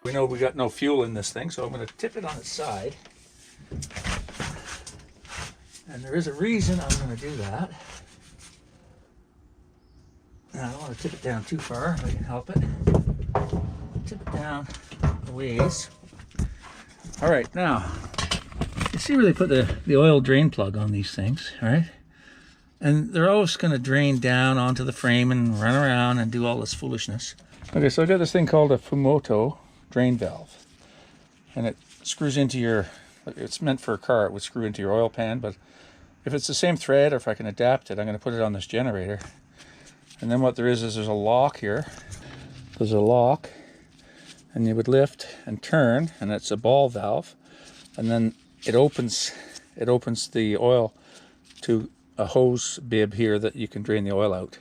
We know we got no fuel in this thing, so I'm going to tip it on its side. And there is a reason I'm going to do that. Now, I don't want to tip it down too far if I can help it. Tip it down a ways. All right, now, you see where they put the oil drain plug on these things, right? And they're always going to drain down onto the frame and run around and do all this foolishness. Okay, so I got this thing called a Fumoto drain valve. And it screws into your, it's meant for a car, it would screw into your oil pan, but if it's the same thread or if I can adapt it, I'm going to put it on this generator. And then what there is there's a lock here. There's a lock, and you would lift and turn, and it's a ball valve. And then it opens the oil to a hose bib here that you can drain the oil out.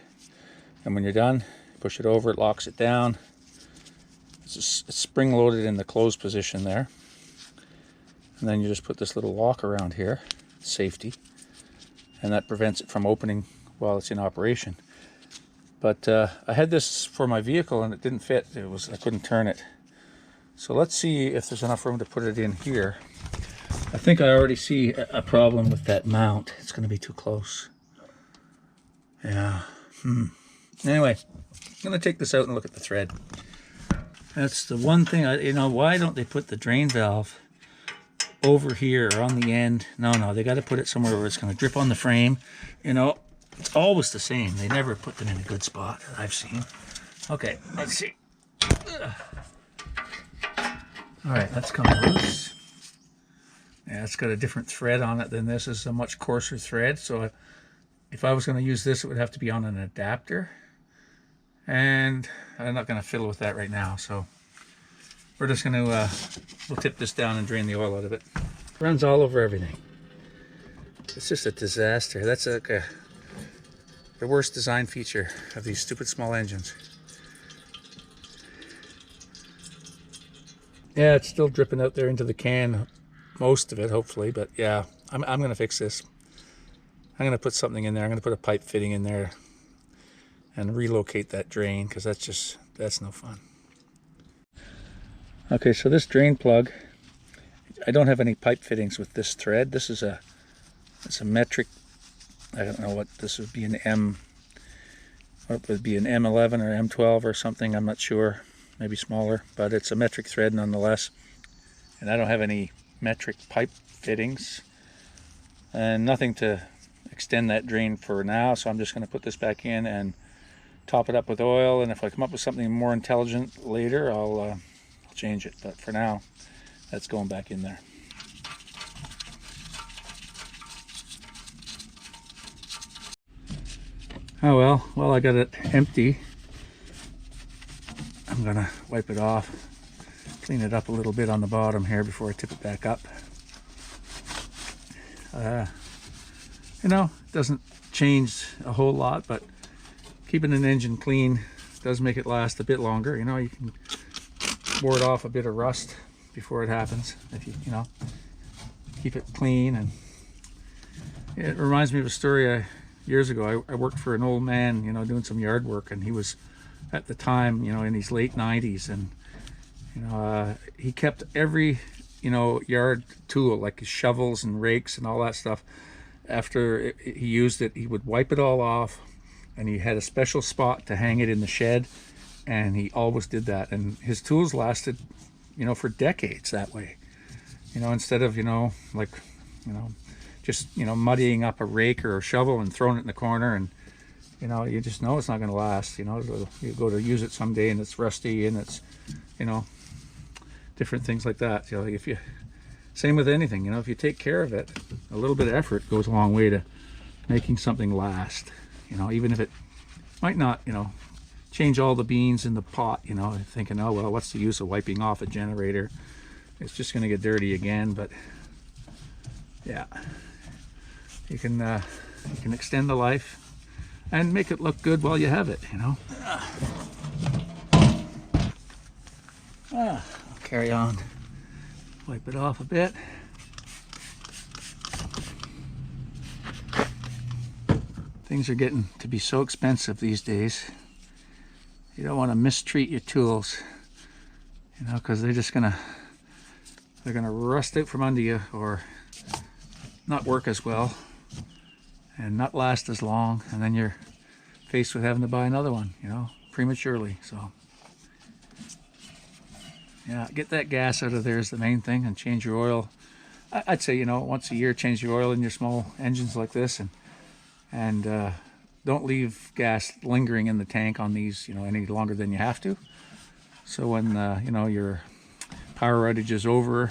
And when you're done, push it over, it locks it down. It's spring loaded in the closed position there. And then you just put this little lock around here, safety, and that prevents it from opening while it's in operation. But I had this for my vehicle and it didn't fit. I couldn't turn it. So let's see if there's enough room to put it in here. I think I already see a problem with that mount. It's going to be too close. Yeah. Anyway, I'm going to take this out and look at the thread. That's the one thing, why don't they put the drain valve over here or on the end? No, they got to put it somewhere where it's going to drip on the frame. It's always the same. They never put them in a good spot that I've seen. Okay, let's see. All right, that's come loose. Yeah, it's got a different thread on it than this. This is a much coarser thread, so if I was going to use this, it would have to be on an adapter. And I'm not going to fiddle with that right now, so we're just going to we'll tip this down and drain the oil out of it. It runs all over everything. It's just a disaster. That's like the worst design feature of these stupid small engines. Yeah, it's still dripping out there into the can, most of it, hopefully, but yeah, I'm going to fix this. I'm going to put something in there. I'm going to put a pipe fitting in there and relocate that drain, because that's no fun. Okay, so this drain plug, I don't have any pipe fittings with this thread. This is it's a metric, I don't know what this would be, or it would be an M11 or M12 or something, I'm not sure, maybe smaller, but it's a metric thread nonetheless. And I don't have any metric pipe fittings and nothing to extend that drain for now, so I'm just going to put this back in and top it up with oil, and if I come up with something more intelligent later, I'll change it, but for now that's going back in there. Oh well, I got it empty. I'm gonna wipe it off, clean it up a little bit on the bottom here before I tip it back up. It doesn't change a whole lot, but keeping an engine clean does make it last a bit longer. You can ward off a bit of rust before it happens if you keep it clean. And it reminds me of a story years ago. I worked for an old man, doing some yard work, and he was at the time, in his late 90s, and he kept every yard tool, like his shovels and rakes and all that stuff. After he used it, he would wipe it all off, and he had a special spot to hang it in the shed, and he always did that. And his tools lasted for decades that way, instead of just muddying up a rake or a shovel and throwing it in the corner, and you just know it's not going to last. You go to use it someday and it's rusty, and it's different things like that. Same with anything, if you take care of it, a little bit of effort goes a long way to making something last. Even if it might not change all the beans in the pot, thinking, oh well, what's the use of wiping off a generator, it's just going to get dirty again. But yeah, you can extend the life and make it look good while you have it. I'll carry on, wipe it off a bit. Things are getting to be so expensive these days. You don't want to mistreat your tools. You know, because they're gonna rust out from under you, or not work as well, and not last as long, and then you're faced with having to buy another one, you know, prematurely. So yeah, get that gas out of there is the main thing, and change your oil. I'd say, you know, once a year change your oil in your small engines like this, and don't leave gas lingering in the tank on these, you know, any longer than you have to. So when you know, your power outage is over,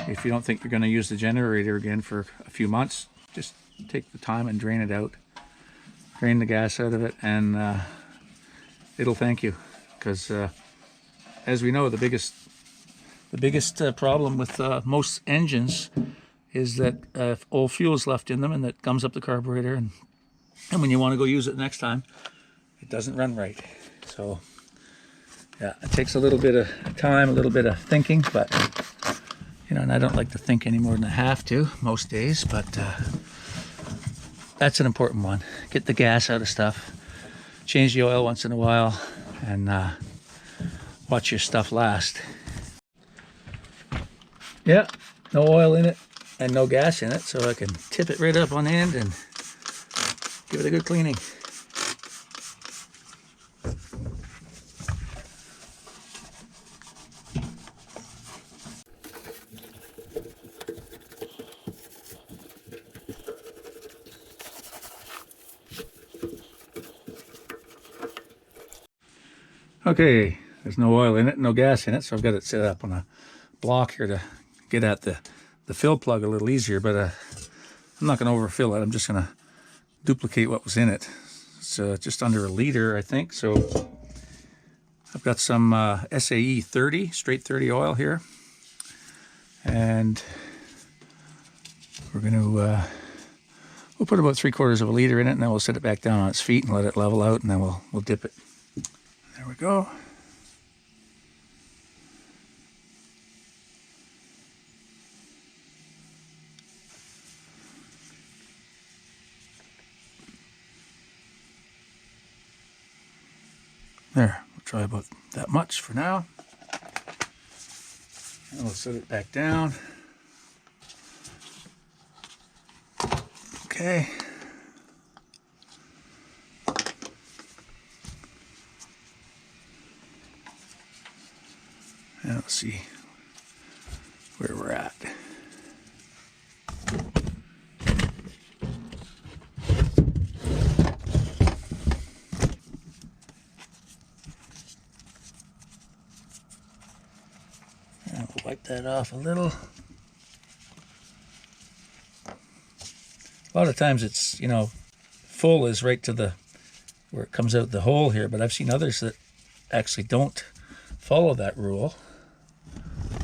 if you don't think you're going to use the generator again for a few months, just take the time and drain it out, drain the gas out of it, and it'll thank you. Because as we know, the biggest problem with most engines is that old fuel is left in them, and that gums up the carburetor, and when you want to go use it next time, it doesn't run right. So yeah, it takes a little bit of time, a little bit of thinking, but you know, and I don't like to think any more than I have to most days, but that's an important one. Get the gas out of stuff, change the oil once in a while, and watch your stuff last. Yeah, no oil in it and no gas in it, so I can tip it right up on end and give it a good cleaning. Okay, there's no oil in it, no gas in it, so I've got it set up on a block here to get at the fill plug a little easier, but I'm not going to overfill it. I'm just going to duplicate what was in it. It's just under a liter, I think. So I've got some SAE 30, straight 30 oil here, and we're going to we'll put about 3/4 of a liter in it, and then we'll set it back down on its feet and let it level out, and then we'll dip it. There we go. There, we'll try about that much for now. And we'll set it back down. Okay. And let's see where we're at. And we'll wipe that off a little. A lot of times it's, you know, full is right to the where it comes out the hole here, but I've seen others that actually don't follow that rule.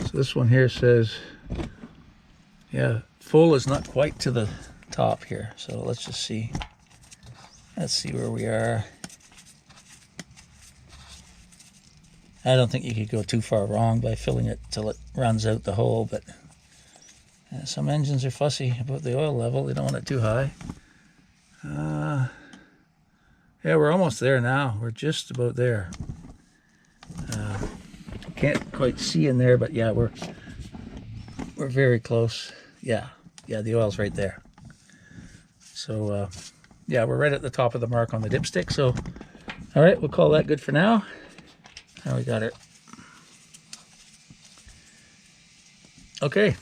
So this one here says, yeah, full is not quite to the top here. So let's just see. Let's see where we are. I don't think you could go too far wrong by filling it till it runs out the hole, but some engines are fussy about the oil level. They don't want it too high. Yeah, we're almost there now. We're just about there. Can't quite see in there, but yeah, we're very close. Yeah, the oil's right there. So yeah, we're right at the top of the mark on the dipstick. So all right, we'll call that good for now. Now we got it. Okay.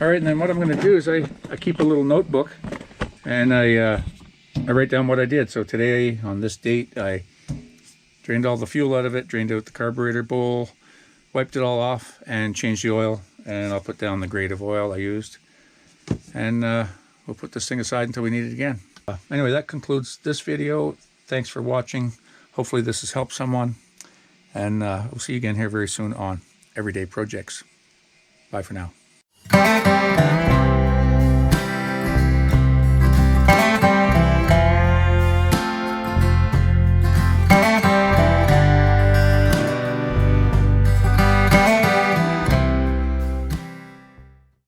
All right, and then what I'm going to do is I keep a little notebook, and I write down what I did. So today, on this date, I drained all the fuel out of it, drained out the carburetor bowl, wiped it all off, and changed the oil. And I'll put down the grade of oil I used. And we'll put this thing aside until we need it again. Anyway, that concludes this video. Thanks for watching. Hopefully this has helped someone. And we'll see you again here very soon on Everyday Projects. Bye for now.